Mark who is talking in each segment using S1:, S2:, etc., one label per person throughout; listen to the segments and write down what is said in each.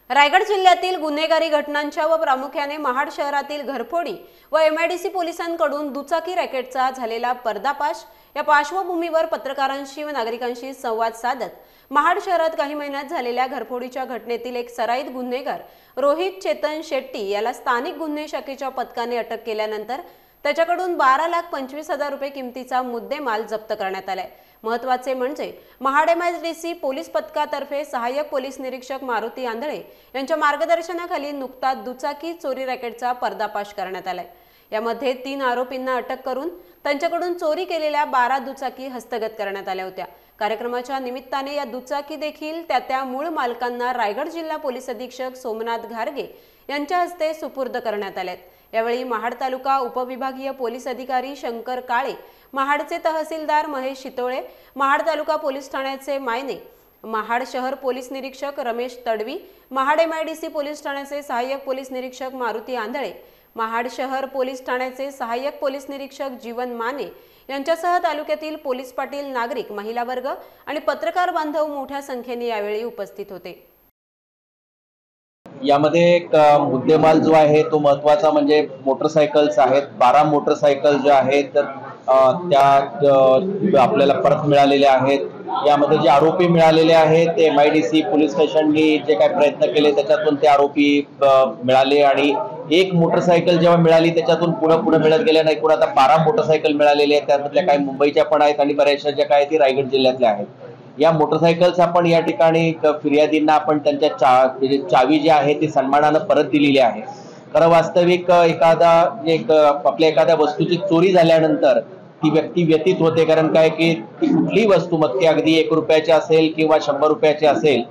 S1: रायगड जिल्ह्यातील गुन्हेगारी घटनांच्या व प्रामुख्याने महाड शहरातील घरफोडी व एमआयडीसी पोलिसांकडून दुचाकी रॅकेटचा झालेला पर्दाफाश या पार्श्वभूमीवर पत्रकारांशी व नागरिकांशी संवाद साधत महाड शहरात काही महिन्यात झालेल्या घरफोडीच्या घटनेतील एक सराईत गुन्हेगार रोहित चेतन शेट्टी याला स्थानिक गुन्हे शाखेच्या पथकाने अटक केल्यानंतर त्याच्याकडून 12,25,000 रुपये किमतीचा मुद्देमाल जप्त करण्यात आलाय। महत्त्वाचे म्हणजे महाड एमआयडीसी पोलीस पथकातर्फे सहाय्यक पोलीस निरीक्षक मारुती आंधळे यांच्या मार्गदर्शनाखाली नुकताच दुचाकी चोरी रॅकेटचा पर्दाफाश करण्यात आलाय। यामध्ये 3 आरोपींना अटक करून त्यांच्याकडून चोरी केलेल्या 12 दुचाकी हस्तगत करण्यात आल्या होत्या। कार्यक्रमाच्या निमित्ताने या दुचाकी देखील त्या मूळ मालकांना रायगड जिल्हा पोलीस अधीक्षक सोमनाथ घारगे यांच्या हस्ते सुपूर्द करण्यात आलेत। यावेळी महाड तालुका उपविभागीय पोलीस अधिकारी शंकर काळे, महाडचे तहसीलदार महेश शितोळे, महाड तालुका पोलीस ठाण्याचे मायने, महाड शहर पोलीस निरीक्षक रमेश तडवी, महाड एमआयडीसी पोलीस ठाण्याचे सहाय्यक पोलीस निरीक्षक मारुती आंधळे, महाड शहर पोलीस ठाण्याचे सहाय्यक पोलीस निरीक्षक जीवन माने यांच्यासह तालुक्यातील पोलीस पाटील, नागरिक, महिला वर्ग आणि पत्रकार बांधव मोठ्या संख्येने यावेळी उपस्थित होते।
S2: यामध्ये एक मुद्देमाल जो आहे तो महत्त्वाचा म्हणजे मोटरसायकल्स आहेत। 12 मोटरसायकल जे आहेत तर त्या आपल्याला परत मिळालेल्या आहेत। यामध्ये जे आरोपी मिळालेले आहेत ते एमआयडीसी पोलीस स्टेशननी जे काही प्रयत्न केले त्याच्यातून ते आरोपी मिळाले आणि एक मोटरसायकल जेव्हा मिळाली त्याच्यातून पुढे मिळत गेल्या नाही। एकूण आता 12 मोटरसायकल मिळालेले आहेत। त्यामधल्या काही मुंबईच्या पण आहेत आणि बऱ्याचशा ज्या काही ती रायगड जिल्ह्यातल्या आहेत। या मोटरसायकल्स आपण या ठिकाणी फिर्यादींना आपण त्यांच्या चावी जी आहे ती सन्मानाने परत दिलेली आहे। खरं वास्तविक आपल्या एखाद्या वस्तूची चोरी झाल्यानंतर ती व्यक्ती व्यतीत होते, कारण काय की ती कुठलीही वस्तू मग ती अगदी 1 रुपयाची असेल किंवा 100 रुपयाची असेल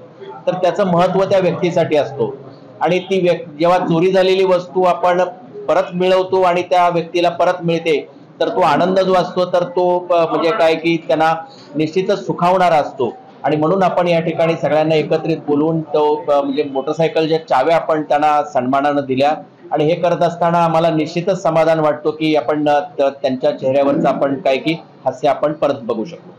S2: तर त्याचं महत्त्व त्या व्यक्तीसाठी असतो आणि ती जेव्हा चोरी झालेली वस्तू आपण परत मिळवतो आणि त्या व्यक्तीला परत मिळते तर तो आनंद जो असतो तर तो म्हणजे काय की त्यांना निश्चितच सुखावणारा असतो आणि म्हणून आपण या ठिकाणी सगळ्यांना एकत्रित बोलवून तो म्हणजे मोटरसायकलच्या चाव्या आपण त्यांना सन्मानाने दिल्या आणि हे करत असताना आम्हाला निश्चितच समाधान वाटतो की आपण त्यांच्या चेहऱ्यावरचं आपण काय की हास्य आपण परत बघू शकतो।